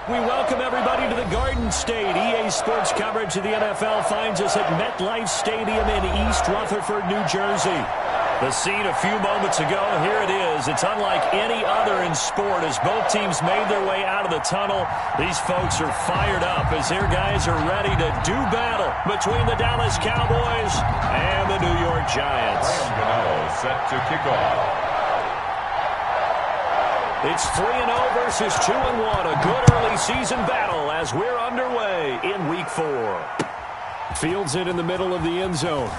We welcome everybody to the Garden State. EA Sports coverage of the NFL finds us at MetLife Stadium in East Rutherford, New Jersey. The scene a few moments ago, here it is. It's unlike any other in sport as both teams made their way out of the tunnel. These folks are fired up as their guys are ready to do battle between the Dallas Cowboys and the New York Giants. Set to kick off. It's 3-0 versus 2-1. A good early season battle as we're underway in Week 4. Fields it in the middle of the end zone.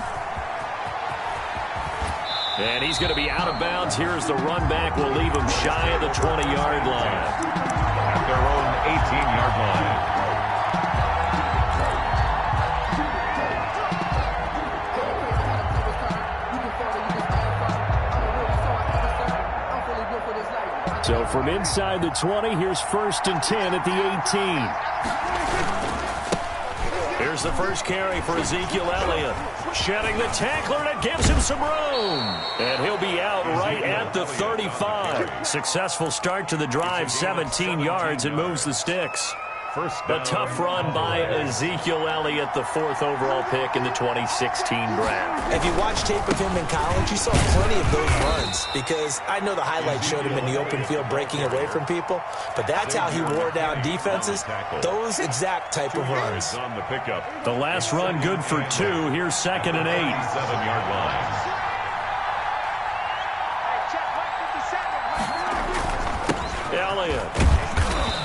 And he's going to be out of bounds. Here's the run back. We'll leave him shy of the 20-yard line. At their own 18-yard line. So from inside the 20, here's 1st and 10 at the 18. Here's the first carry for Ezekiel Elliott. Shedding the tackler, and it gives him some room. And he'll be out right at the 35. Successful start to the drive, 17 yards, and moves the sticks. A tough run by Ezekiel Elliott, the 4th overall pick in the 2016 draft. If you watch tape of him in college, you saw plenty of those runs because I know the highlights showed him in the open field breaking away from people, but that's how he wore down defenses, those exact type of runs. The last run good for 2. Here's 2nd and 8. 7-yard line. Elliott.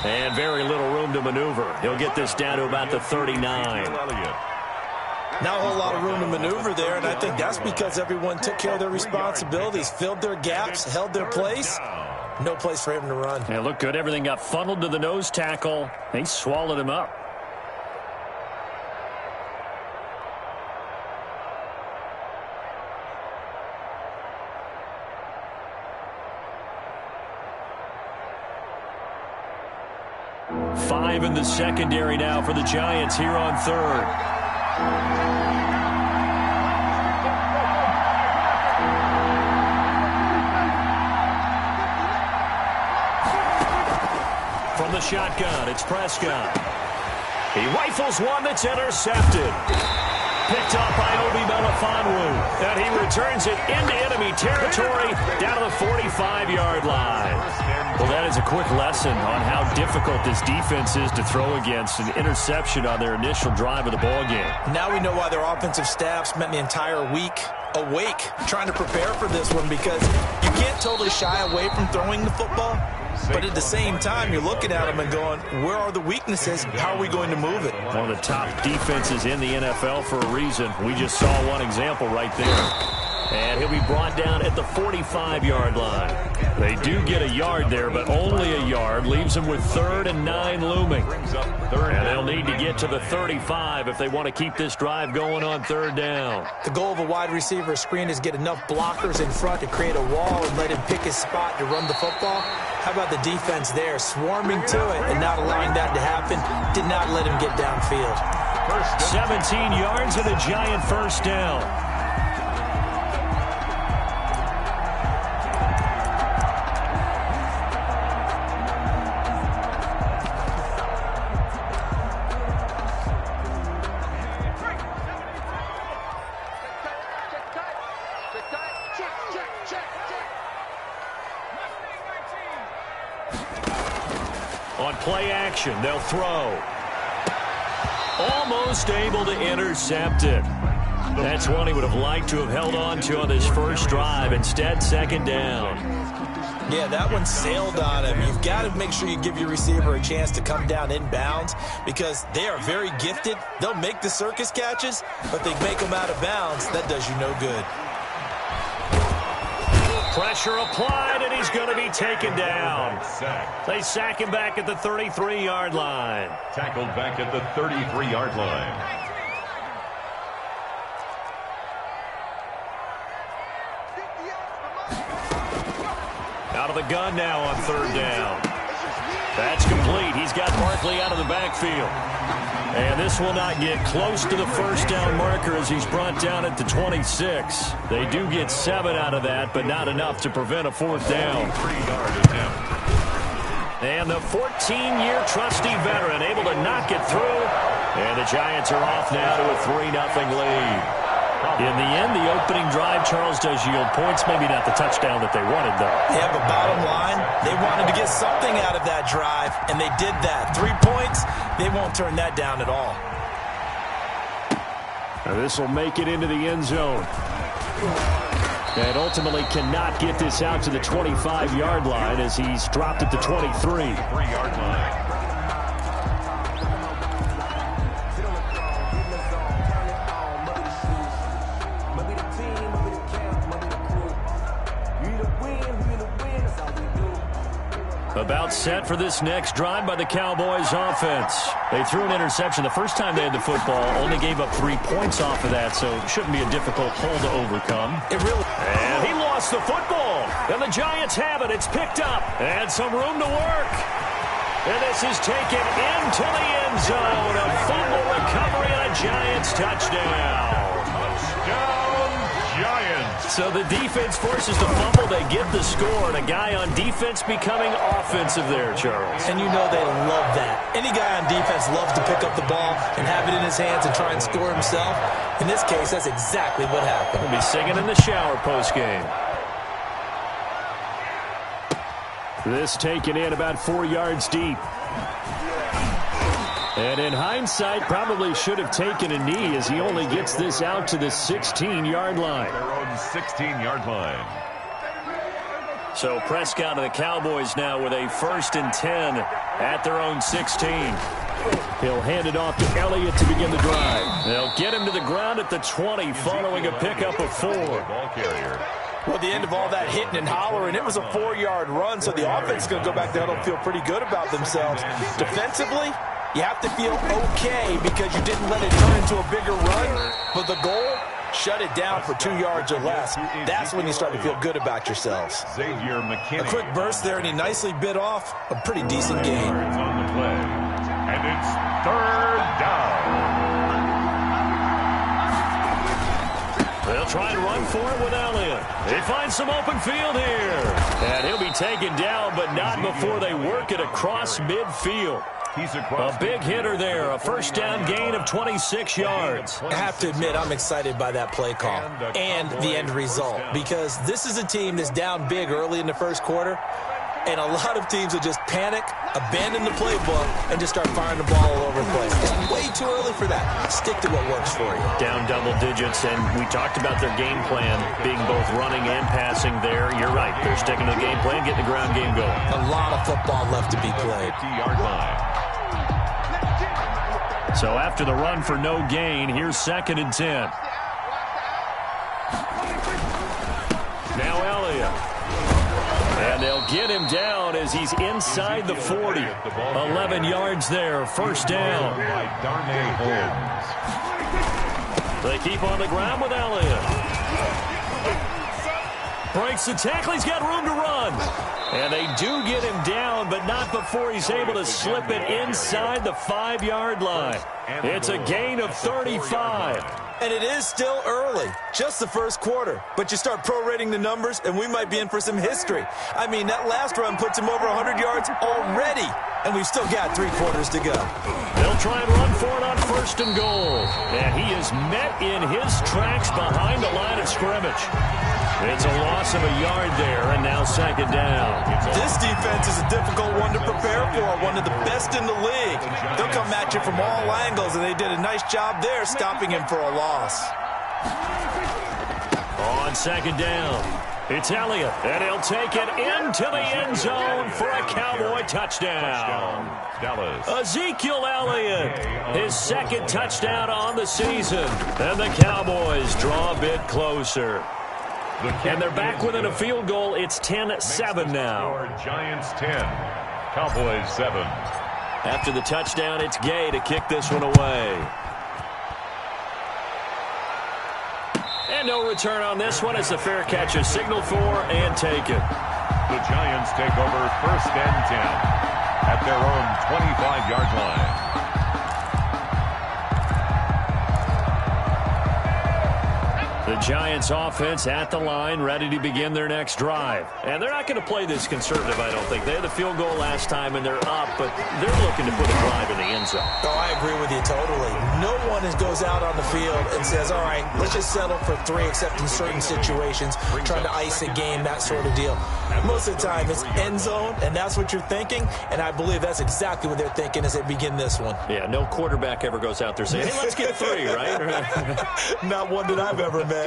And very little room to maneuver. He'll get this down to about the 39. Not a whole lot of room to maneuver there, and I think that's because everyone took care of their responsibilities, filled their gaps, held their place. No place for him to run. Yeah, looked good. Everything got funneled to the nose tackle. They swallowed him up. In the secondary now for the Giants here on 3rd. From the shotgun, it's Prescott. He rifles one that's intercepted. Picked up by Obi Melifonwu. And he returns it into enemy territory down to the 45-yard line. Well, that is a quick lesson on how difficult this defense is to throw against an interception on their initial drive of the ballgame. Now we know why their offensive staff spent the entire week awake trying to prepare for this one because you can't totally shy away from throwing the football. But at the same time, you're looking at them and going, where are the weaknesses? How are we going to move it? One of the top defenses in the NFL for a reason. We just saw one example right there. And he'll be brought down at the 45-yard line. They do get a yard there, but only a yard. Leaves them with 3rd and 9 looming. And they'll need to get to the 35 if they want to keep this drive going on 3rd down. The goal of a wide receiver screen is get enough blockers in front to create a wall and let him pick his spot to run the football. How about the defense there, swarming to it and not allowing that to happen? Did not let him get downfield. 17 yards and a Giant 1st down. On play action, they'll throw. Almost able to intercept it. That's one he would have liked to have held on to on this first drive. Instead, 2nd down. Yeah, that one sailed on him. You've got to make sure you give your receiver a chance to come down inbounds because they are very gifted. They'll make the circus catches, but they make them out of bounds. That does you no good. Pressure applied, and he's going to be taken down. They sack him back at the 33-yard line. Tackled back at the 33-yard line. Out of the gun now on 3rd down. That's complete. He's got Barkley out of the backfield. And this will not get close to the 1st down marker as he's brought down at the 26. They do get 7 out of that, but not enough to prevent a 4th down. And the 14-year trusty veteran able to knock it through. And the Giants are off now to a 3-0 lead. In the end, the opening drive, Charles, does yield points. Maybe not the touchdown that they wanted, though. Yeah, but bottom line, they wanted to get something out of that drive, and they did that. 3 points, they won't turn that down at all. This will make it into the end zone. And ultimately cannot get this out to the 25-yard line as he's dropped at the 23. 3-yard line. About set for this next drive by the Cowboys offense. They threw an interception the first time they had the football, only gave up 3 points off of that, so it shouldn't be a difficult hole to overcome. And he lost the football. And the Giants have it. It's picked up. And some room to work. And this is taken into the end zone. A fumble recovery and a Giants touchdown. Giants. So the defense forces the fumble. They get the score. And a guy on defense becoming offensive there, Charles. And you know they love that. Any guy on defense loves to pick up the ball and have it in his hands and try and score himself. In this case, that's exactly what happened. He'll be singing in the shower postgame. This taken in about 4 yards deep. And in hindsight, probably should have taken a knee as he only gets this out to the 16-yard line. Their own 16-yard line. So Prescott and the Cowboys now with a 1st and 10 at their own 16. He'll hand it off to Elliott to begin the drive. They'll get him to the ground at the 20 following a pickup of 4. Ball carrier. Well, at the end of all that hitting and hollering, it was a 4-yard run, so the offense is going to go back there and feel pretty good about themselves. Defensively, you have to feel okay because you didn't let it turn into a bigger run, but the goal, shut it down for 2 yards or less. That's when you start to feel good about yourselves. Xavier McKinney. A quick burst there, and he nicely bit off a pretty decent game. It's on the play, and it's 3rd down. They'll try and run for it with Elliott. They find some open field here. And he'll be taken down, but not before they work it across midfield. A big hitter there, a 1st down gain of 26 yards. I have to admit, I'm excited by that play call and the end result because this is a team that's down big early in the first quarter, and a lot of teams will just panic, abandon the playbook, and just start firing the ball all over the place. It's way too early for that. Stick to what works for you. Down double digits, and we talked about their game plan being both running and passing there. You're right. They're sticking to the game plan, getting the ground game going. A lot of football left to be played. 50-yard line. So after the run for no gain, here's 2nd and 10. Now Elliott. And they'll get him down as he's inside the 40. 11 yards there, 1st down. By Darnay Holmes. They keep on the ground with Elliott. Breaks the tackle. He's got room to run. And they do get him down, but not before he's able to slip it inside the 5-yard line. It's a gain of 35. And it is still early, just the first quarter. But you start prorating the numbers, and we might be in for some history. I mean, that last run puts him over 100 yards already, and we've still got 3 quarters to go. They'll try and run for it on 1st and goal. And he is met in his tracks behind the line of scrimmage. It's a loss of a yard there, and now 2nd down. This defense is a difficult one to prepare for, one of the best in the league. They'll come at you from all angles, and they did a nice job there stopping him for a loss. On 2nd down, it's Elliott, and he'll take it into the end zone for a Cowboy touchdown. Dallas. Ezekiel Elliott, his 2nd touchdown on the season. And the Cowboys draw a bit closer. And they're back within a field goal. It's 10-7 now. Giants 10, Cowboys 7. After the touchdown, it's Gay to kick this one away. And no return on this one as the fair catch is signaled for and taken. The Giants take over 1st and 10 at their own 25-yard line. The The Giants offense at the line, ready to begin their next drive. And they're not going to play this conservative, I don't think. They had the field goal last time, and they're up, but they're looking to put a drive in the end zone. Oh, I agree with you totally. No one goes out on the field and says, all right, let's just settle for 3, except in certain situations, trying to ice a game, that sort of deal. Most of the time, it's end zone, and that's what you're thinking, and I believe that's exactly what they're thinking as they begin this one. Yeah, no quarterback ever goes out there saying, hey, let's get 3, right? Not one that I've ever met.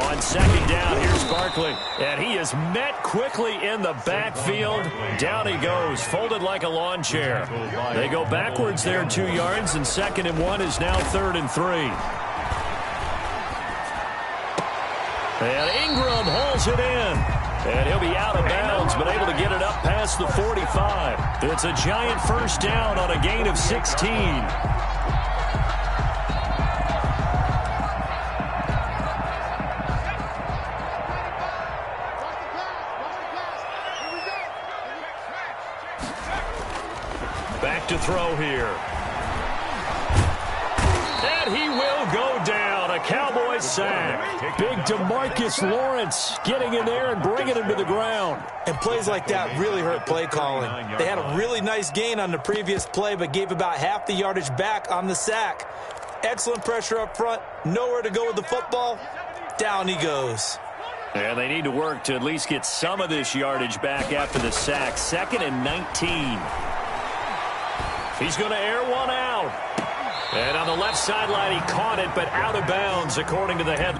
On second down, here's Barkley. And he is met quickly in the backfield. Down he goes, folded like a lawn chair. They go backwards there 2 yards, and 2nd and 1 is now 3rd and 3. And Ingram hauls it in. And he'll be out of bounds, but able to get it up past the 45. It's a Giant first down on a gain of 16. Back to throw here. And he will go down. A Cowboys sack. Big DeMarcus Lawrence getting in there and bringing him to the ground. And plays like that really hurt play calling. They had a really nice gain on the previous play, but gave about half the yardage back on the sack. Excellent pressure up front. Nowhere to go with the football. Down he goes. And they need to work to at least get some of this yardage back after the sack. 2nd and 19. He's going to air one out. And on the left sideline, he caught it, but out of bounds, according to the head.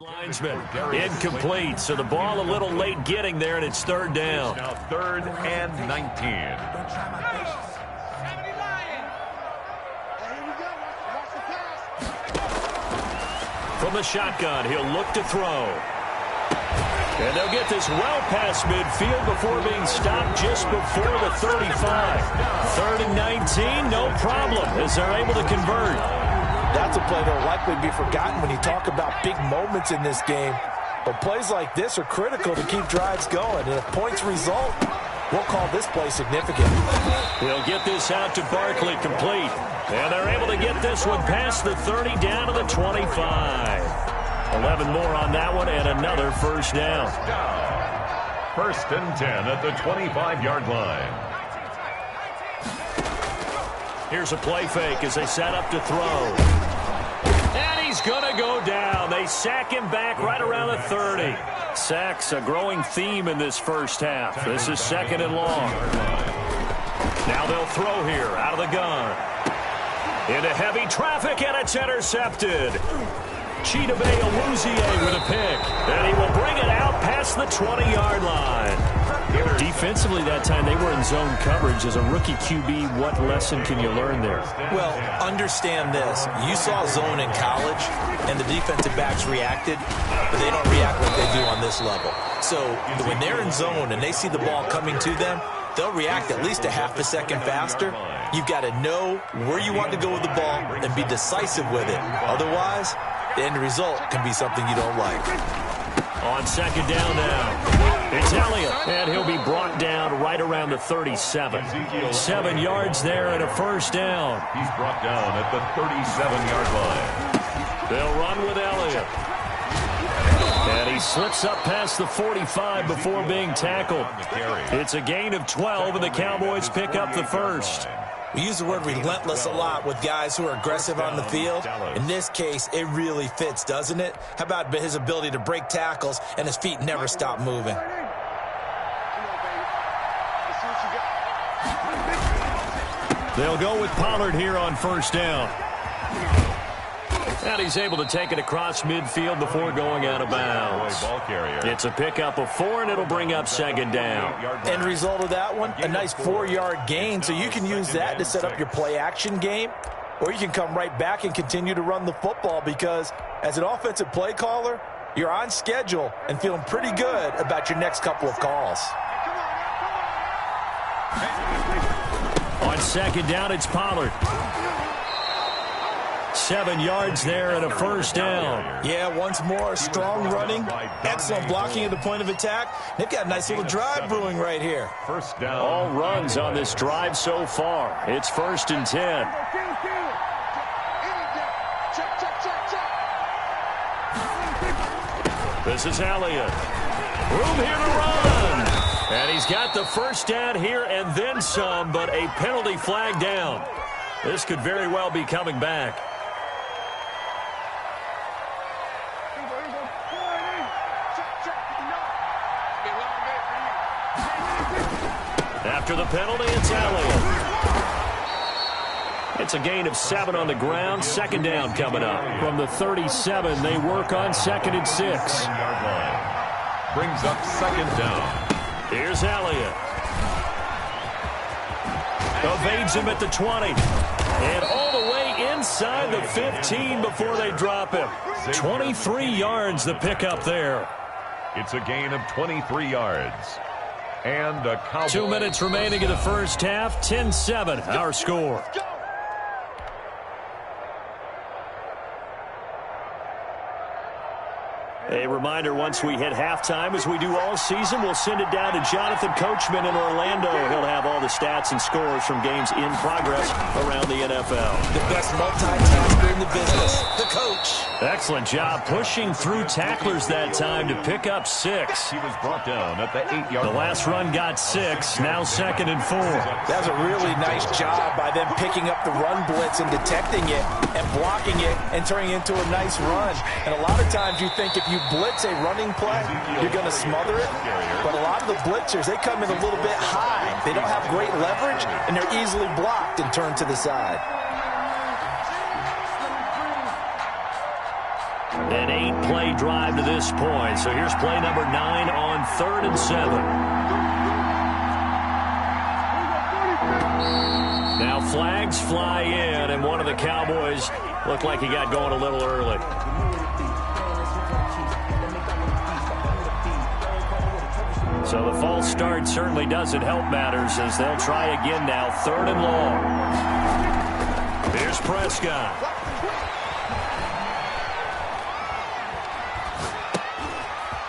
Linesman incomplete, so the ball a little late getting there, and it's 3rd down. Now 3rd and 19. From the shotgun, he'll look to throw. And they'll get this well past midfield before being stopped just before the 35. 3rd and 19, no problem, as they're able to convert. That's a play that will likely be forgotten when you talk about big moments in this game. But plays like this are critical to keep drives going. And if points result, we'll call this play significant. He'll get this out to Barkley complete. And they're able to get this one past the 30 down to the 25. 11 more on that one and another first down. 1st and 10 at the 25-yard line. Here's a play fake as they set up to throw. And he's going to go down. They sack him back right around the 30. Sacks a growing theme in this first half. This is 2nd and long. Now they'll throw here out of the gun. Into heavy traffic, and it's intercepted. Chidobe Awuzie with a pick. And he will bring it out past the 20-yard line. Defensively that time, they were in zone coverage. As a rookie QB, what lesson can you learn there? Well, understand this. You saw zone in college, and the defensive backs reacted, but they don't react like they do on this level. So when they're in zone and they see the ball coming to them, they'll react at least a half a second faster. You've got to know where you want to go with the ball and be decisive with it. Otherwise, the end result can be something you don't like. On 2nd down now, it's Elliott, and he'll be brought down right around the 37. 7 yards there and a first down. He's brought down at the 37-yard line. They'll run with Elliott. And he slips up past the 45 before being tackled. It's a gain of 12, and the Cowboys pick up the first. We use the word relentless a lot with guys who are aggressive on the field. In this case, it really fits, doesn't it? How about his ability to break tackles and his feet never stop moving? They'll go with Pollard here on first down. And he's able to take it across midfield before going out of bounds. It's a pickup of 4, and it'll bring up 2nd down. End result of that one, a nice 4-yard gain, so you can use that to set up your play-action game, or you can come right back and continue to run the football because as an offensive play caller, you're on schedule and feeling pretty good about your next couple of calls. On second down, it's Pollard. 7 yards there and a first down. Yeah, once more, strong running, excellent blocking at the point of attack. They've got a nice little drive brewing right here. First down. All runs on this drive so far. It's 1st and 10. This is Elliott. Room here to run. And he's got the first down here and then some, but a penalty flag down. This could very well be coming back. After the penalty, it's Elliott. It's a gain of 7 on the ground. Second down coming up. From the 37, they work on 2nd and 6. Brings up second down. Here's Elliott. Evades him at the 20. And all the way inside the 15 before they drop him. 23 yards the pickup there. It's a gain of 23 yards. And a Cowboy. 2 minutes remaining in the first half. 10-7, our score. A reminder, once we hit halftime, as we do all season, we'll send it down to Jonathan Coachman in Orlando. He'll have all the stats and scores from games in progress around the NFL. The best multitasker in the business, the coach. Excellent job pushing through tacklers that time to pick up 6. He was brought down at the 8-yard line. The last run got 6, now 2nd and 4. That was a really nice job by them picking up the run blitz and detecting it and blocking it and turning it into a nice run. And a lot of times you think if you blitz a running play, you're going to smother it. But a lot of the blitzers, they come in a little bit high. They don't have great leverage, and they're easily blocked and turned to the side. An 8-play drive to this point. So here's play number 9 on 3rd and 7. Now flags fly in, and one of the Cowboys looked like he got going a little early. So the false start certainly doesn't help matters as they'll try again now. 3rd and long. Here's Prescott.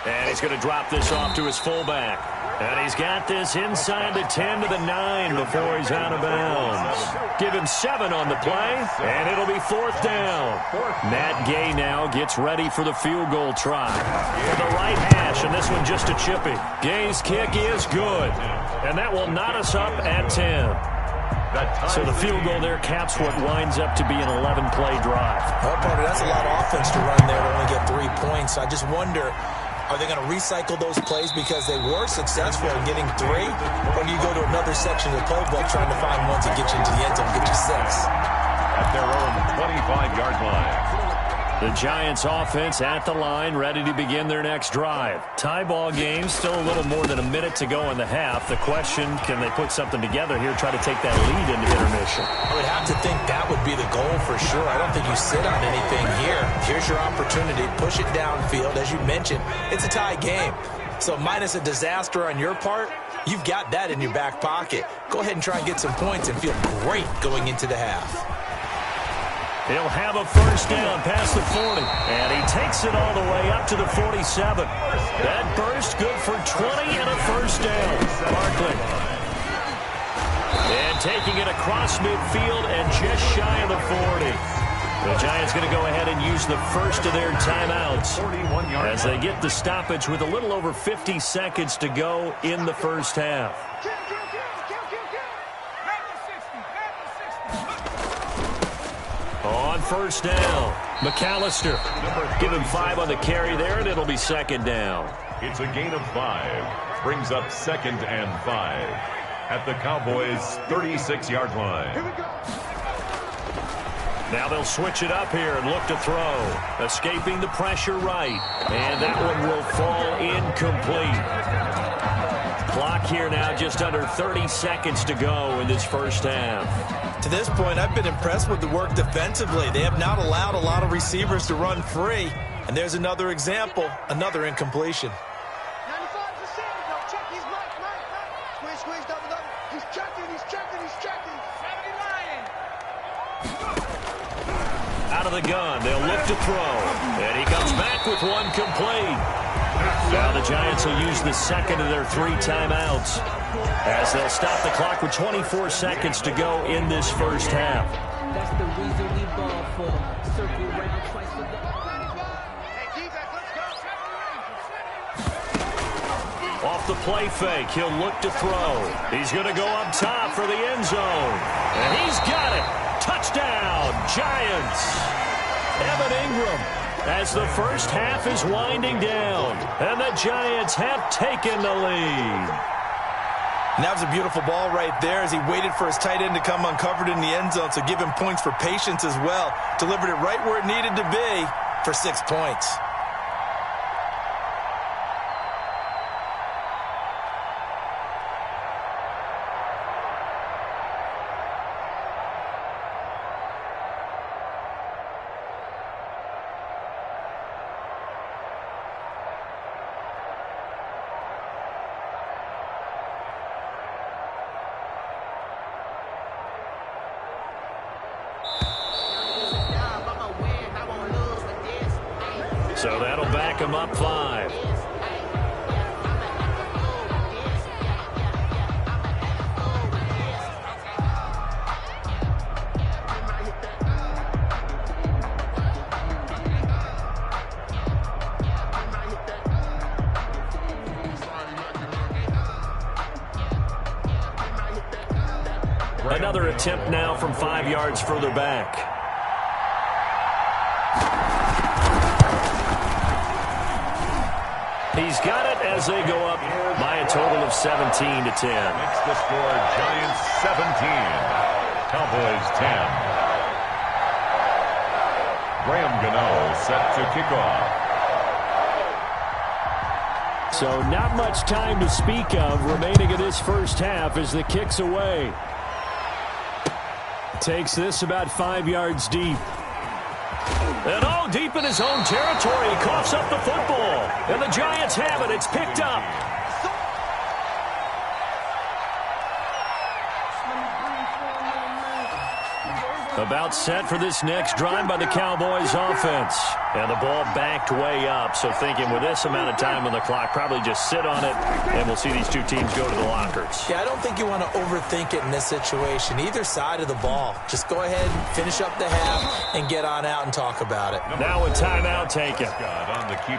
And he's going to drop this off to his fullback. And he's got this inside the 10 to the 9 before he's out of bounds. Give him 7 on the play, and it'll be 4th down. Matt Gay now gets ready for the field goal try. For the right hash, and this one just a chippy. Gay's kick is good, and that will knot us up at 10. So the field goal there caps what winds up to be an 11-play drive. Well, partner, that's a lot of offense to run there to only get 3 points. I just wonder, are they going to recycle those plays because they were successful in getting 3? Or do you go to another section of the playbook trying to find one to get you into the end zone and get you 6? At their own 25-yard line. The Giants offense at the line, ready to begin their next drive. Tie ball game, still a little more than a minute to go in the half. The question, can they put something together here, try to take that lead into intermission? I would have to think that would be the goal for sure. I don't think you sit on anything here. Here's your opportunity. Push it downfield. As you mentioned, it's a tie game. So minus a disaster on your part, you've got that in your back pocket. Go ahead and try and get some points and feel great going into the half. He'll have a first down past the 40. And he takes it all the way up to the 47. That burst good for 20 and a first down. Barkley. And taking it across midfield and just shy of the 40. The Giants going to go ahead and use the first of their timeouts as they get the stoppage with a little over 50 seconds to go in the first half. On first down, McAllister. Give him 5 on the carry there, and it'll be 2nd down. It's a gain of 5. Brings up 2nd and 5 at the Cowboys' 36-yard line. Now they'll switch it up here and look to throw. Escaping the pressure right. And that one will fall incomplete. Clock here now just under 30 seconds to go in this first half. To this point, I've been impressed with the work defensively. They have not allowed a lot of receivers to run free. And there's another example, another incompletion. 95%. No, check his Mike. Squeeze, double. He's checking. 70 lying. Out of the gun, they'll look to throw. And he comes back with one complete. Now the Giants will use the second of their 3 timeouts, as they'll stop the clock with 24 seconds to go in this first half. That's the reason we ball for. Circle round twice with the... Hey, defense, let's go. Off the play fake, he'll look to throw. He's going to go up top for the end zone. And he's got it. Touchdown, Giants. Evan Ingram, as the first half is winding down, and the Giants have taken the lead. And that was a beautiful ball right there as he waited for his tight end to come uncovered in the end zone, so give him points for patience as well. Delivered it right where it needed to be for 6 points. So that'll back him up 5. Another attempt now from 5 yards further back. He's got it as they go up by a total of 17-10. Makes the score Giants 17, Cowboys 10. Graham Gano set to kick off. So not much time to speak of remaining in this first half as the kick's away. Takes this about 5 yards deep. And all deep in his own territory, he coughs up the football. And the Giants have it. It's picked up. About set for this next drive by the Cowboys offense. And the ball backed way up. So thinking with this amount of time on the clock, probably just sit on it, and we'll see these two teams go to the lockers. Yeah, I don't think you want to overthink it in this situation. Either side of the ball. Just go ahead and finish up the half and get on out and talk about it. Now a timeout taken.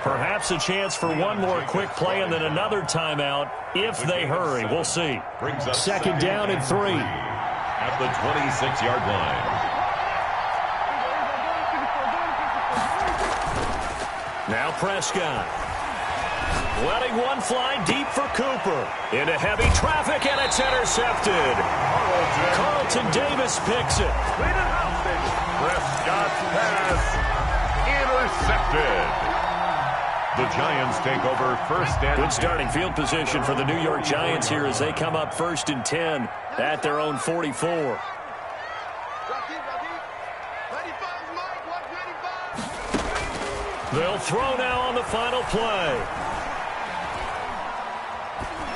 Perhaps a chance for one more quick play and then another timeout if they hurry. We'll see. Second down and 3. At the 26-yard line. Now Prescott. Letting one fly deep for Cooper. Into heavy traffic, and it's intercepted. Carlton Davis picks it. Prescott's pass intercepted. The Giants take over first and 10. Good starting field position for the New York Giants here as they come up 1st and 10 at their own 44. They'll throw now on the final play.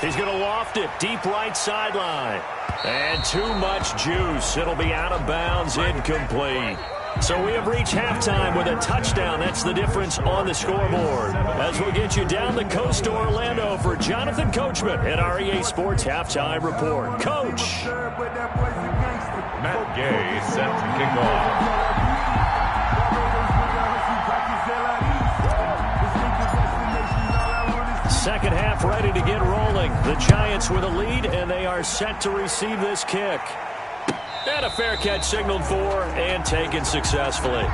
He's going to loft it deep right sideline. And too much juice. It'll be out of bounds, incomplete. So we have reached halftime with a touchdown. That's the difference on the scoreboard. As we'll get you down the coast to Orlando for Jonathan Coachman at our EA Sports Halftime Report. Coach. Matt Gay set to kick off. Second half ready to get rolling. The Giants with a lead, and they are set to receive this kick. And a fair catch signaled for and taken successfully.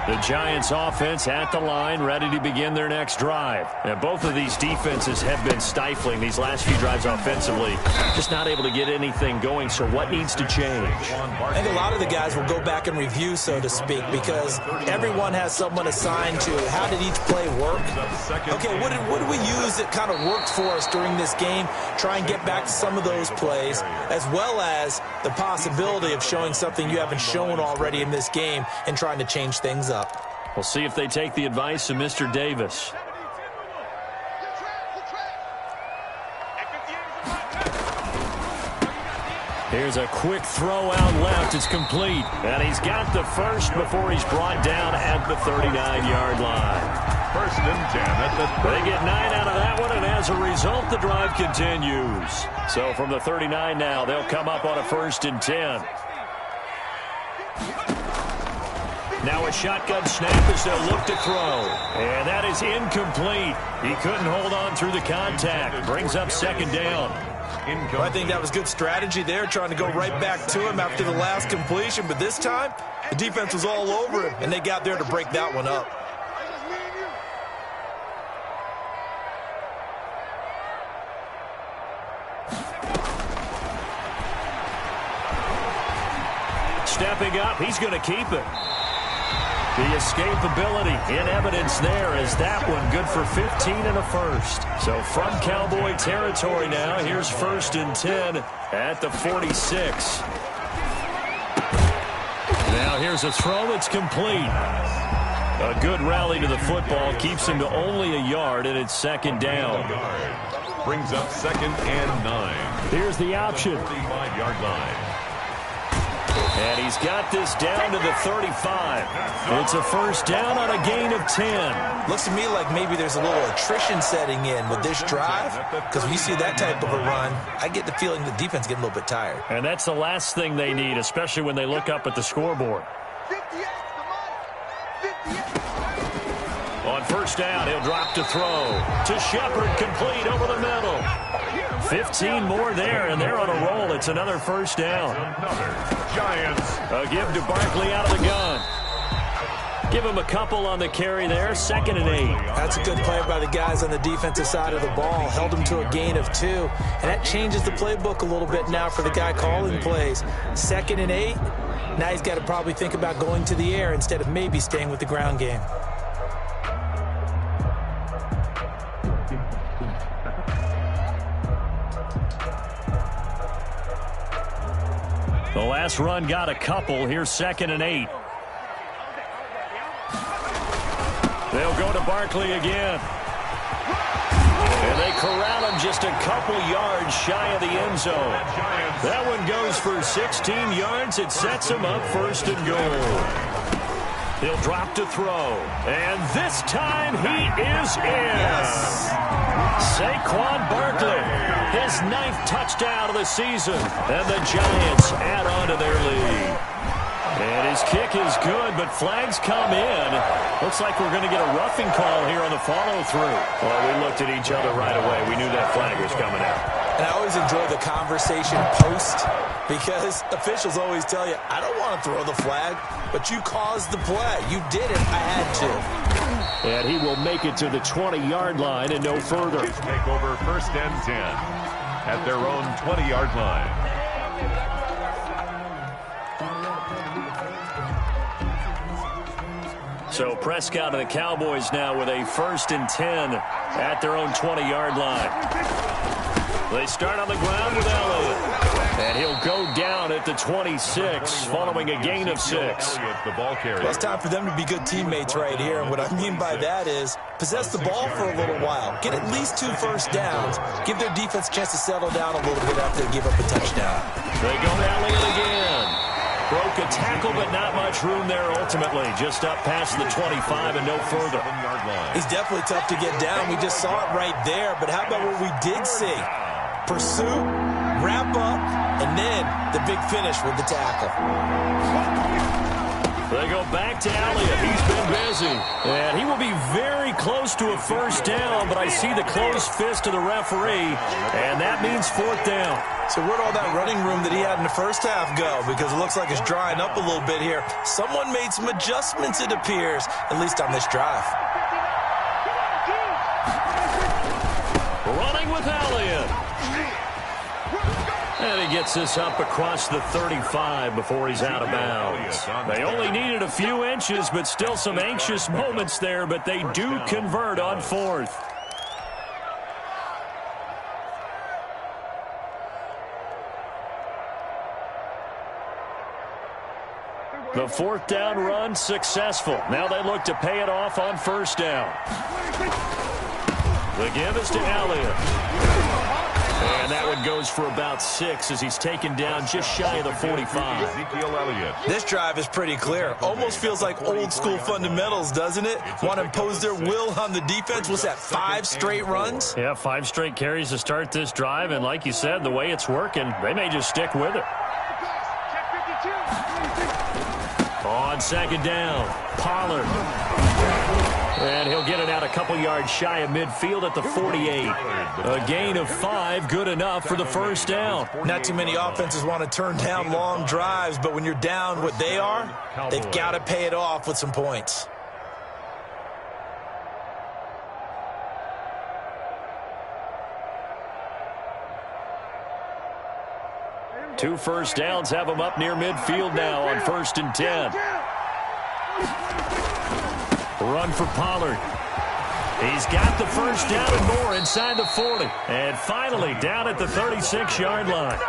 The Giants offense at the line, ready to begin their next drive. And both of these defenses have been stifling these last few drives offensively. Just not able to get anything going, so what needs to change? I think a lot of the guys will go back and review, so to speak, because everyone has someone assigned to how did each play work. Okay, what did we use that kind of worked for us during this game, try and get back to some of those plays, as well as the possibility of showing something you haven't shown already in this game and trying to change things up. We'll see if they take the advice of Mr. Davis. Here's a quick throw out left. It's complete. And he's got the first before he's brought down at the 39-yard line. First and 10 at the 30. They get 9 out of that one, and as a result, the drive continues. So from the 39 now, they'll come up on a 1st and 10. Now a shotgun snap as they'll look to throw. And that is incomplete. He couldn't hold on through the contact. Brings up 2nd down. Well, I think that was good strategy there, trying to go right back to him after the last completion. But this time, the defense was all over him, and they got there to break that one up. Stepping up, he's going to keep it. The escapability in evidence there as that one good for 15 and a first. So from Cowboy territory now, here's 1st and 10 at the 46. Now here's a throw that's complete. A good rally to the football keeps him to only a yard, and it's 2nd down. Brings up 2nd and 9. Here's the option. 35-yard line. And he's got this down to the 35. It's a 1st down on a gain of 10. Looks to me like maybe there's a little attrition setting in with this drive, because when you see that type of a run, I get the feeling the defense getting a little bit tired. And that's the last thing they need, especially when they look up at the scoreboard. 58, On 1st down, he'll drop to throw. To Shepard, complete over the middle. 15 more there, and they're on a roll. It's another 1st down. Giants. A give to Barkley out of the gun. Give him a couple on the carry there. 2nd and 8. That's a good play by the guys on the defensive side of the ball. Held him to a gain of 2. And that changes the playbook a little bit now for the guy calling plays. 2nd and 8. Now he's got to probably think about going to the air instead of maybe staying with the ground game. The last run got a couple. Here's 2nd and 8. They'll go to Barkley again. And they corral him just a couple yards shy of the end zone. That one goes for 16 yards. It sets him up 1st and goal. He'll drop to throw. And this time he is in. Yes. Saquon Barkley, his 9th touchdown of the season. And the Giants add on to their lead. And his kick is good, but flags come in. Looks like we're going to get a roughing call here on the follow-through. Well, we looked at each other right away. We knew that flag was coming out. And I always enjoy the conversation post, because officials always tell you, I don't want to throw the flag, but you caused the play. You did it. I had to. And he will make it to the 20-yard line and no further. Take over 1st and 10 at their own 20-yard line. So Prescott and the Cowboys now with a 1st and 10 at their own 20-yard line. They start on the ground with Elliott. And he'll go down at the 26 following a gain of 6. Well, it's time for them to be good teammates right here. And what I mean by that is possess the ball for a little while. Get at least 2 first downs. Give their defense a chance to settle down a little bit after they give up a touchdown. They go to Elliott again. Broke a tackle, but not much room there ultimately. Just up past the 25 and no further. He's definitely tough to get down. We just saw it right there. But how about what we did see? Pursuit, wrap up, and then the big finish with the tackle. They go back to Elliott. He's been busy. And he will be very close to a 1st down, but I see the closed fist of the referee, and that means 4th down. So where'd all that running room that he had in the first half go? Because it looks like it's drying up a little bit here. Someone made some adjustments, it appears, at least on this drive. Running with Elliott. And he gets this up across the 35 before he's out of bounds. They only needed a few inches, but still some anxious moments there, but they do convert on 4th. The fourth down run successful. Now they look to pay it off on first down. The give is to Elliott. And that one goes for about 6 as he's taken down just shy of the 45. Ezekiel Elliott. This drive is pretty clear. Almost feels like old school fundamentals, doesn't it? Want to impose their will on the defense. What's that, 5 straight runs? Yeah, 5 straight carries to start this drive. And like you said, the way it's working, they may just stick with it. On second down, Pollard. And he'll get it out a couple yards shy of midfield at the 48. A gain of 5, good enough for the first down. Not too many offenses want to turn down long drives, but when you're down what they are, they've got to pay it off with some points. Two first downs have them up near midfield now on 1st and 10. Run for Pollard. He's got the first down and more inside the 40. And finally down at the 36-yard line.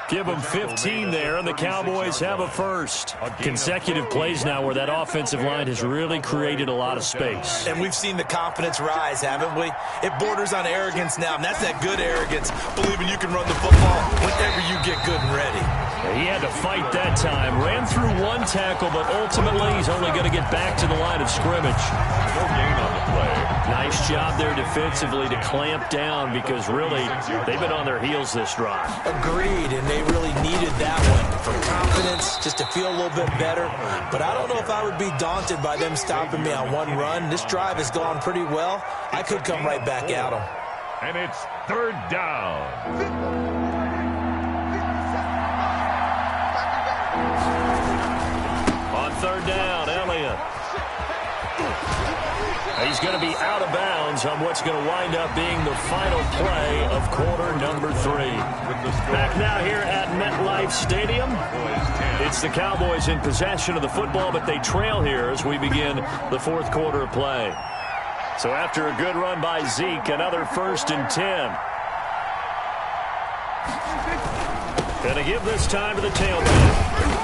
Give them 15 there, and the Cowboys have a first. Consecutive plays now where that offensive line has really created a lot of space. And we've seen the confidence rise, haven't we? It borders on arrogance now, and that's that good arrogance, believing you can run the football whenever you get good and ready. He had to fight that time. Ran through one tackle, but ultimately he's only going to get back to the line of scrimmage. No gain on the play. Nice job there defensively to clamp down because really they've been on their heels this drive. Agreed, and they really needed that one for confidence, just to feel a little bit better. But I don't know if I would be daunted by them stopping me on one run. This drive has gone pretty well. I could come right back at them. And it's third down. On third down, Elliott. He's going to be out of bounds on what's going to wind up being the final play of quarter number 3. Back now here at MetLife Stadium. It's the Cowboys in possession of the football, but they trail here as we begin the fourth quarter of play. So after a good run by Zeke, another 1st and 10. Going to give this time to the tailback.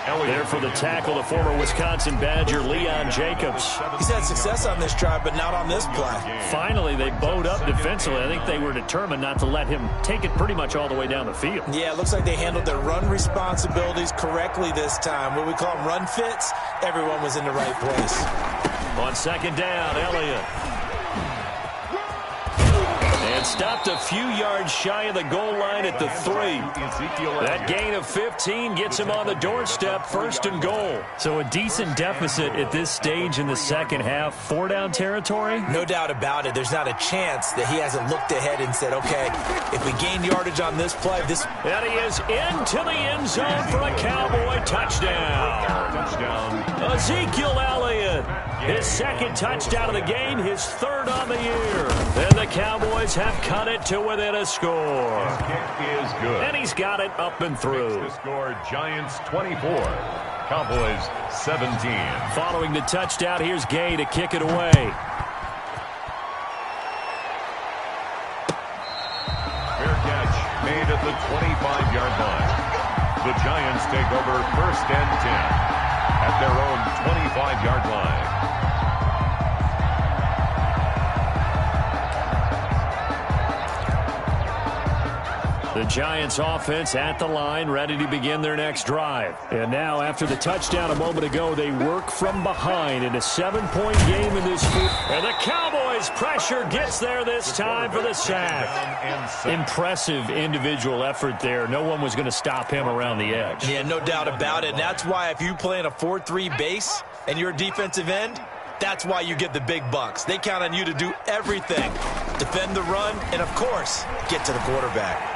There for the tackle, the former Wisconsin Badger, Leon Jacobs. He's had success on this drive, but not on this play. Finally, they bowed up defensively. I think they were determined not to let him take it pretty much all the way down the field. Yeah, it looks like they handled their run responsibilities correctly this time. What we call them run fits, everyone was in the right place. On second down, Elliott. And stopped a few yards shy of the goal line at the 3. That gain of 15 gets him on the doorstep, 1st and goal. So a decent deficit at this stage in the second half. 4-down territory? No doubt about it. There's not a chance that he hasn't looked ahead and said, okay, if we gain yardage on this play, this... And he is into the end zone for a Cowboy touchdown. Ezekiel Elliott. His 2nd touchdown of the game, his 3rd on the year. And the Cowboys have cut it to within a score. His kick is good. And he's got it up and through. To score Giants 24, Cowboys 17. Following the touchdown, here's Gay to kick it away. Fair catch made at the 25-yard line. The Giants take over 1st and 10 at their own 25-yard line. The Giants offense at the line, ready to begin their next drive. And now, after the touchdown a moment ago, they work from behind in a 7-point game in this field. And the Cowboys pressure gets there this time for the sack. Impressive individual effort there. No one was going to stop him around the edge. Yeah, no doubt about it. And that's why if you play in a 4-3 base and you're a defensive end, that's why you get the big bucks. They count on you to do everything. Defend the run and, of course, get to the quarterback.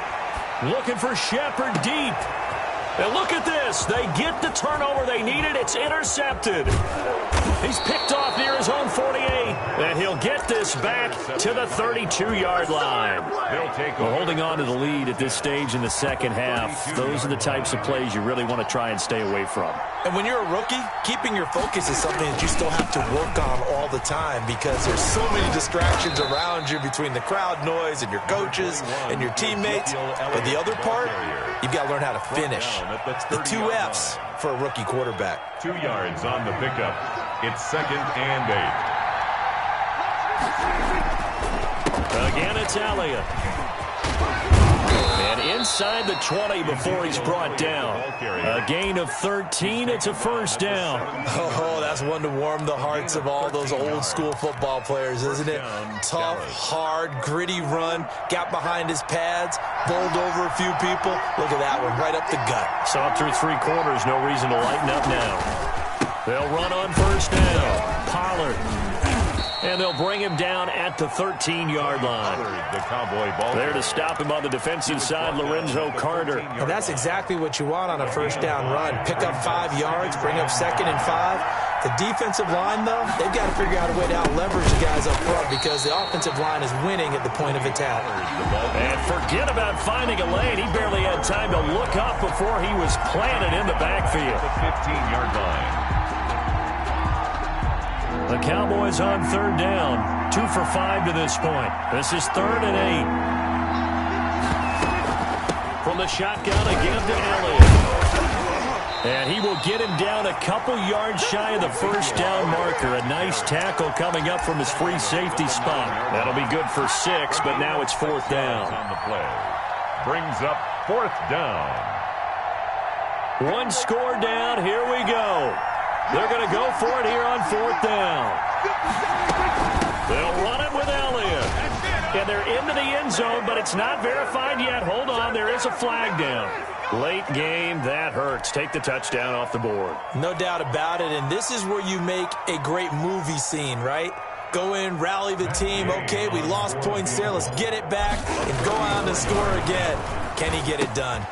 Looking for Shepard deep. And look at this. They get the turnover they needed. It's intercepted. He's picked off near his own 48, and he'll get this back to the 32-yard line. We're holding on to the lead at this stage in the second half. Those are the types of plays you really want to try and stay away from. And when you're a rookie, keeping your focus is something that you still have to work on all the time because there's so many distractions around you between the crowd noise and your coaches and your teammates. But the other part, you've got to learn how to finish. The 2 F's for a rookie quarterback. 2 yards on the pickup. It's 2nd and 8. Again, it's Elliott. And inside the 20 before he's brought down. A gain of 13. It's a first down. Oh, that's one to warm the hearts of all those old school football players, isn't it? Tough, hard, gritty run. Got behind his pads. Bowled over a few people. Look at that one, right up the gut. So up through 3 quarters, no reason to lighten up now. They'll run on first down. Pollard. And they'll bring him down at the 13-yard line. There to stop him on the defensive side, Lorenzo Carter. And that's exactly what you want on a first down run. Pick up 5 yards, bring up 2nd and 5. The defensive line, though, they've got to figure out a way to out-leverage the guys up front because the offensive line is winning at the point of attack. And forget about finding a lane. He barely had time to look up before he was planted in the backfield. The 15-yard line. The Cowboys on 3rd down. 2 for 5 to this point. This is 3rd and 8. From the shotgun again to Elliott. And he will get him down a couple yards shy of the first down marker. A nice tackle coming up from his free safety spot. That'll be good for 6, but now it's 4th down. On the play. Brings up 4th down. 1 score down. Here we go. They're going to go for it here on 4th down. They'll run it with Elliott. And they're into the end zone, but it's not verified yet. Hold on, there is a flag down. Late game, that hurts. Take the touchdown off the board. No doubt about it, and this is where you make a great movie scene, right? Go in, rally the team. Okay, we lost points there. Let's get it back and go on and score again. Can he get it done?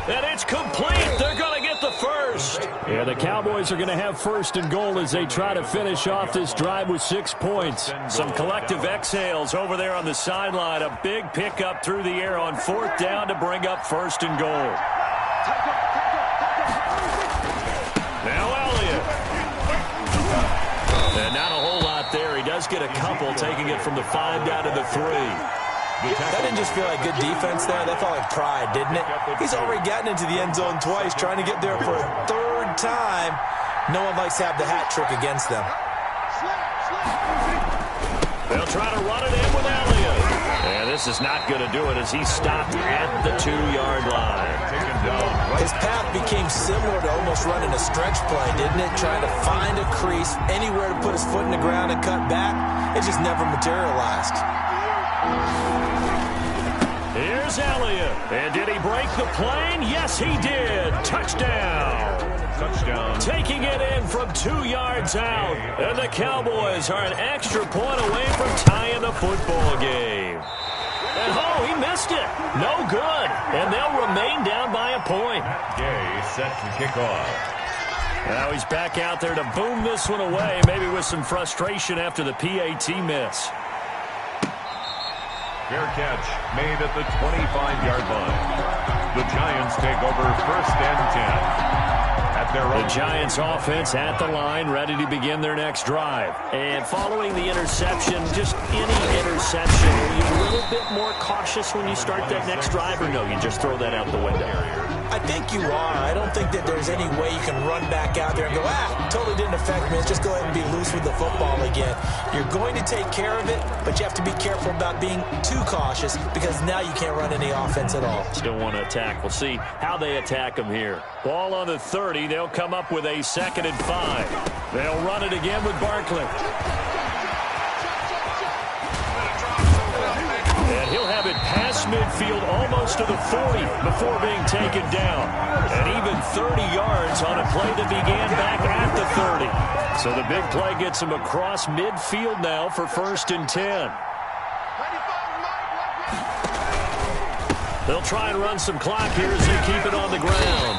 And it's complete. They're going to get the first. Yeah, the Cowboys are going to have 1st and goal as they try to finish off this drive with 6 points. Some collective exhales over there on the sideline. A big pickup through the air on 4th down to bring up 1st and goal. Now Elliott. And not a whole lot there. He does get a couple, taking it from the 5 down to the 3. That didn't just feel like good defense there. That felt like pride, didn't it? He's already gotten into the end zone twice, trying to get there for a 3rd time. No one likes to have the hat trick against them. They'll try to run it in with Elliott. And this is not going to do it as he's stopped at the 2-yard line. His path became similar to almost running a stretch play, didn't it? Trying to find a crease, anywhere to put his foot in the ground and cut back. It just never materialized. Here's Elliott. And did he break the plane? Yes, he did. Touchdown. Touchdown. Taking it in from 2 yards out. And the Cowboys are an extra point away from tying the football game. And oh, he missed it. No good. And they'll remain down by a point. Gay set to kick off. Now he's back out there to boom this one away, maybe with some frustration after the PAT miss. Fair catch made at the 25-yard line. The Giants take over 1st and 10. The Giants offense at the line, ready to begin their next drive. And following the interception, just any interception, are you a little bit more cautious when you start that next drive, or no, you just throw that out the window? I think you are. I don't think that there's any way you can run back out there and go, totally didn't affect me. Let's just go ahead and be loose with the football again. You're going to take care of it, but you have to be careful about being too cautious because now you can't run any offense at all. Still want to attack. We'll see how they attack them here. Ball on the 30. They'll come up with a 2nd and 5. They'll run it again with Barkley. And he'll have it past midfield almost to the 40 before being taken down. And even 30 yards on a play that began back at the 30. So the big play gets him across midfield now for 1st and 10. They'll try and run some clock here as they keep it on the ground.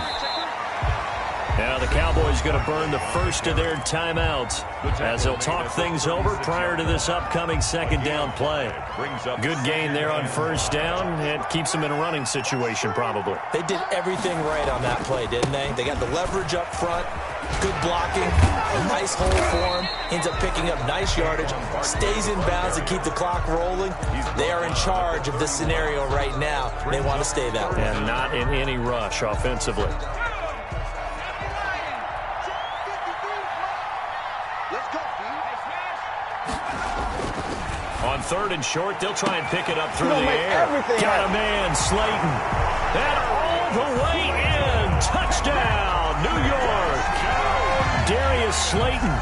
Now the Cowboys going to burn the first of their timeouts as they'll talk things over prior to this upcoming second down play. Good gain there on first down. It keeps them in a running situation probably. They did everything right on that play, didn't they? They got the leverage up front, good blocking, a nice hole for him, ends up picking up nice yardage, stays in bounds to keep the clock rolling. They are in charge of this scenario right now. They want to stay that way. And not in any rush offensively. On third and short, they'll try and pick it up through the air. Got a man, Slayton. And all the way in. Touchdown, New York. Darius Slayton,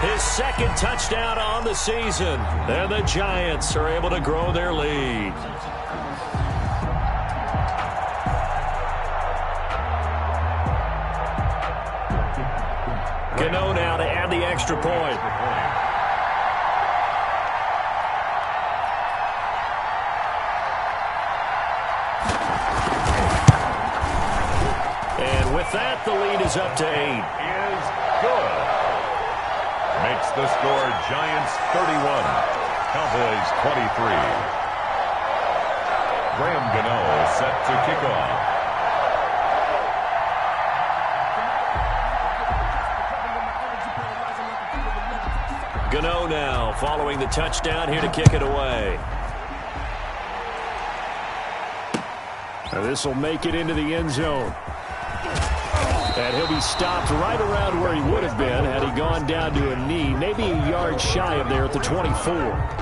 his second touchdown on the season. And the Giants are able to grow their lead. Gano now to add the extra point. And with that, the lead is up to 8. Is good. Makes the score Giants 31, Cowboys 23. Graham Gano set to kick off. Gano now following the touchdown here to kick it away. This will make it into the end zone. And he'll be stopped right around where he would have been had he gone down to a knee, maybe a yard shy of there at the 24.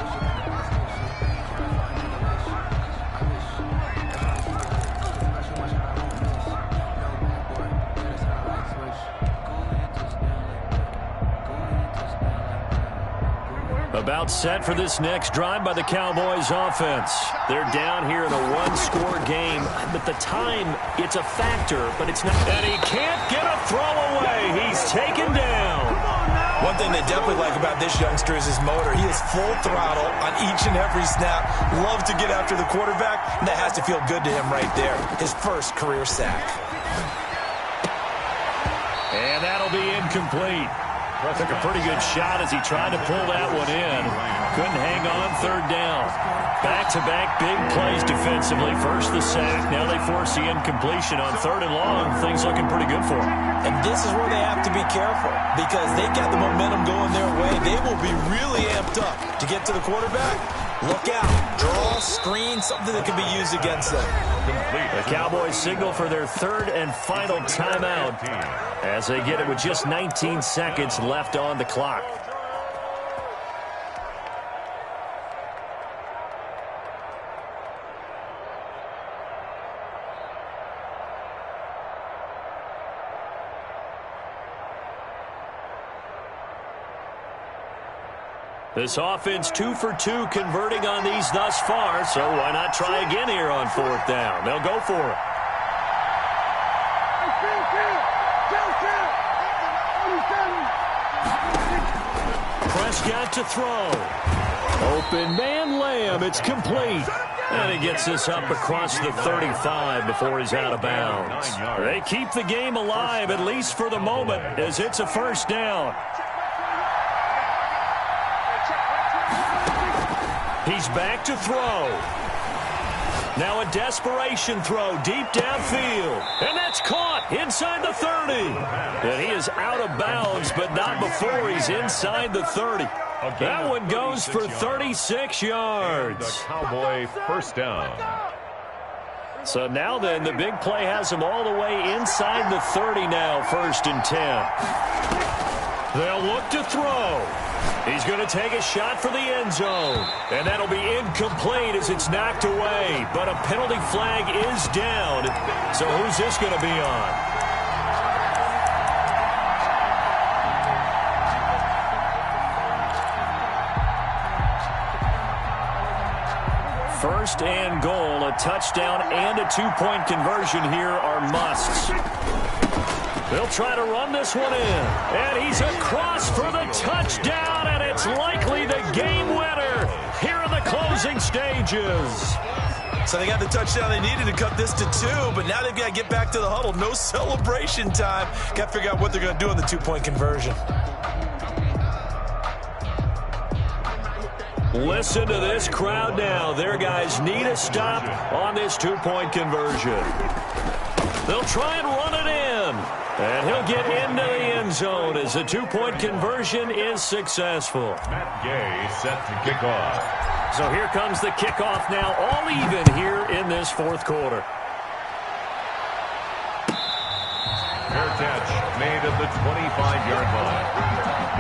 About set for this next drive by the Cowboys offense. They're down here in a one-score game, but the time, it's a factor, but it's not. And he can't get a throw away. He's taken down. One thing they definitely like about this youngster is his motor. He is full throttle on each and every snap. Loves to get after the quarterback, and that has to feel good to him right there. His first career sack. And that'll be incomplete. Took a pretty good shot as he tried to pull that one in. Couldn't hang on third down. Back-to-back big plays defensively. First the sack. Now they force the incompletion on third and long. Things looking pretty good for them. And this is where they have to be careful because they've got the momentum going their way. They will be really amped up to get to the quarterback. Look out. Draw, screen, something that can be used against them. The Cowboys signal for their third and final timeout as they get it with just 19 seconds left on the clock. This offense 2 for 2 converting on these thus far, so why not try again here on fourth down? They'll go for it. Prescott to throw. Open man Lamb. It's complete. And he gets this up across the 35 before he's out of bounds. They keep the game alive, at least for the moment, as it's a first down. He's back to throw. Now a desperation throw deep downfield. And that's caught inside the 30. And he is out of bounds, but not before he's inside the 30. That one goes for 36 yards. The Cowboy first down. So now then, the big play has him all the way inside the 30 now, 1st and 10. They'll look to throw. He's going to take a shot for the end zone. And that'll be incomplete as it's knocked away. But a penalty flag is down. So who's this going to be on? First and goal, a touchdown and a 2-point conversion here are musts. They'll try to run this one in. And he's across for the touchdown, and it's likely the game winner here in the closing stages. So they got the touchdown they needed to cut this to 2, but now they've got to get back to the huddle. No celebration time. Got to figure out what they're going to do on the 2-point conversion. Listen to this crowd now. Their guys need a stop on this 2-point conversion. They'll try and run it in. And he'll get into the end zone as the 2-point conversion is successful. Matt Gay set to kick off. So here comes the kickoff now, all even here in this fourth quarter. Fair catch made at the 25-yard line.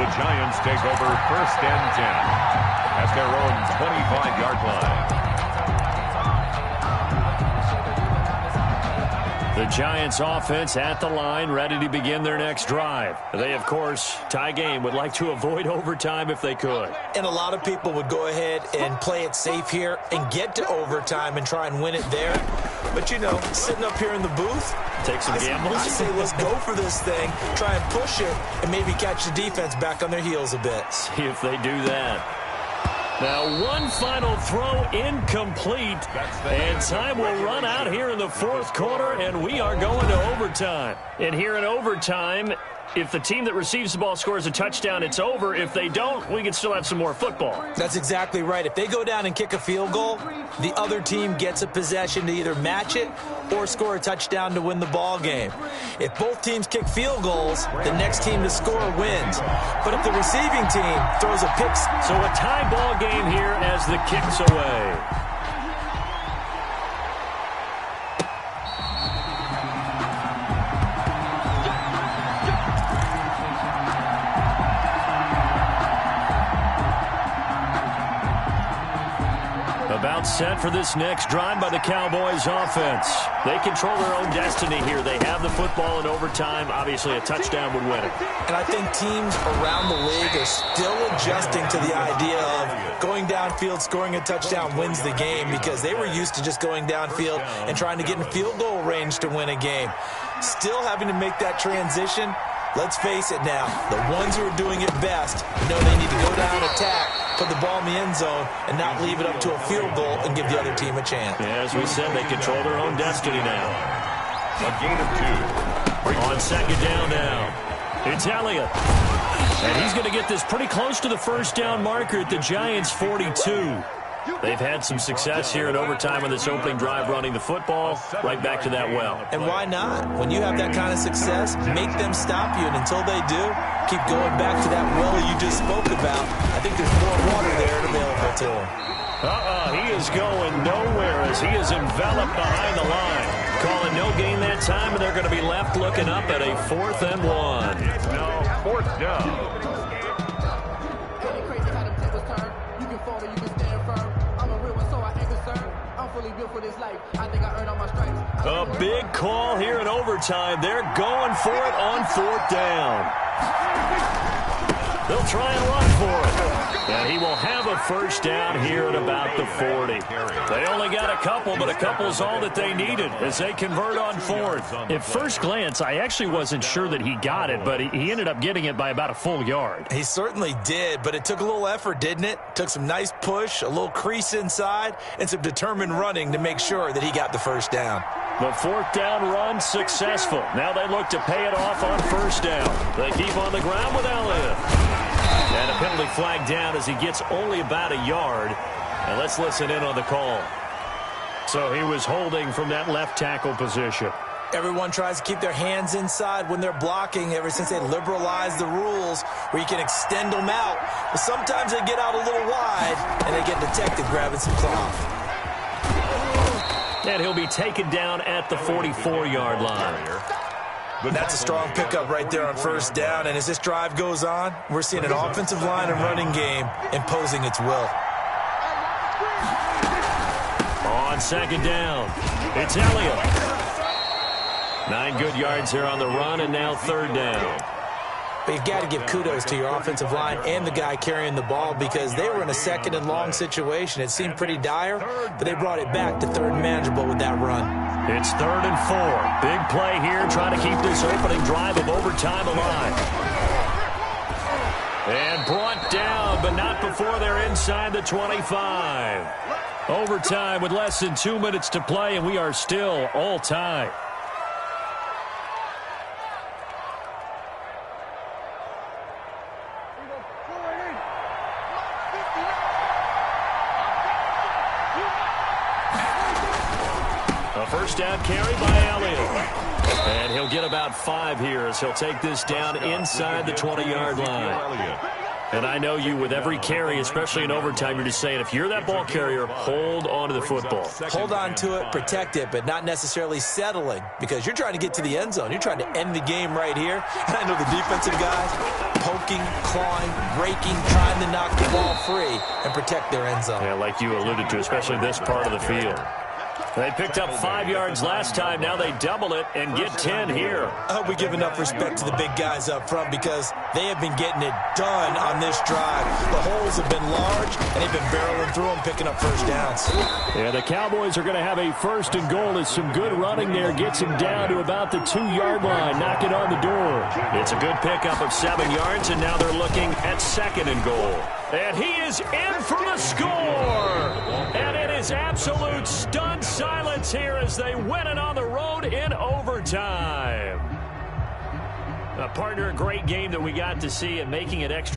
The Giants take over 1st and 10 at their own 25-yard line. The Giants offense at the line, ready to begin their next drive. They, of course, tie game, would like to avoid overtime if they could. And a lot of people would go ahead and play it safe here and get to overtime and try and win it there. But, you know, sitting up here in the booth, take some gambles. I say let's go for this thing, try and push it, and maybe catch the defense back on their heels a bit. See if they do that. Now, one final throw incomplete, and time will run out here in the fourth quarter, and we are going to overtime. And here in overtime, if the team that receives the ball scores a touchdown, it's over. If they don't, we can still have some more football. That's exactly right. If they go down and kick a field goal, the other team gets a possession to either match it or score a touchdown to win the ball game. If both teams kick field goals, the next team to score wins. But if the receiving team throws a pick... So a tie ball game here as the kick's away. About set for this next drive by the Cowboys offense. They control their own destiny here. They have the football in overtime. Obviously, a touchdown would win it. And I think teams around the league are still adjusting to the idea of going downfield, scoring a touchdown wins the game, because they were used to just going downfield and trying to get in field goal range to win a game. Still having to make that transition. Let's face it now, the ones who are doing it best know they need to go down, attack, put the ball in the end zone, and not leave it up to a field goal and give the other team a chance. Yeah, as we said, they control their own destiny now. A gain of 2. On second down now, it's Elliott. And he's going to get this pretty close to the first down marker at the Giants' 42. They've had some success here in overtime on this opening drive running the football. Right back to that well. And why not? When you have that kind of success, make them stop you. And until they do, keep going back to that well you just spoke about. I think there's more water there available to him. He is going nowhere as he is enveloped behind the line. Calling no gain that time, and they're going to be left looking up at a 4th and 1. It's now 4th down. A big call here in overtime. They're going for it on 4th down. They'll try and run for it. And he will have a first down here at about the 40. They only got a couple, but a couple's all that they needed as they convert on 4th. At first glance, I actually wasn't sure that he got it, but he ended up getting it by about a full yard. He certainly did, but it took a little effort, didn't it? Took some nice push, a little crease inside, and some determined running to make sure that he got the first down. The 4th down run successful. Now they look to pay it off on 1st down. They keep on the ground with Elliott. And a penalty flag down as he gets only about a yard. And let's listen in on the call. So he was holding from that left tackle position. Everyone tries to keep their hands inside when they're blocking ever since they liberalized the rules where you can extend them out. But sometimes they get out a little wide and they get detected grabbing some cloth. And he'll be taken down at the 44-yard line. That's a strong pickup right there on 1st down. And as this drive goes on, we're seeing an offensive line and running game imposing its will. On 2nd down, it's Elliott. 9 good yards here on the run, and now 3rd down. But you've got to give kudos to your offensive line and the guy carrying the ball, because they were in a 2nd and long situation. It seemed pretty dire, but they brought it back to 3rd and manageable with that run. It's 3rd and 4. Big play here, trying to keep this opening drive of overtime alive. And brought down, but not before they're inside the 25. Overtime with less than 2 minutes to play, and we are still all tied. A first down carry by Elliott. And he'll get about 5 here as he'll take this down inside the 20-yard line. And I know you, with every carry, especially in overtime, you're just saying, if you're that ball carrier, hold on to the football. Hold on to it, protect it, but not necessarily settling, because you're trying to get to the end zone. You're trying to end the game right here. And I know the defensive guys poking, clawing, breaking, trying to knock the ball free and protect their end zone. Yeah, like you alluded to, especially this part of the field. They picked up 5 yards last time. Now they double it and get 10 here. I hope we give enough respect to the big guys up front, because they have been getting it done on this drive. The holes have been large, and they've been barreling through them, picking up first downs. Yeah, the Cowboys are going to have a first and goal as some good running there gets them down to about the 2-yard line. Knock it on the door. It's a good pickup of 7 yards, and now they're looking at second and goal. And he is in for the score. And it is absolute stunned silence here as they win it on the road in overtime. Partner, a great game that we got to see, and making it extra.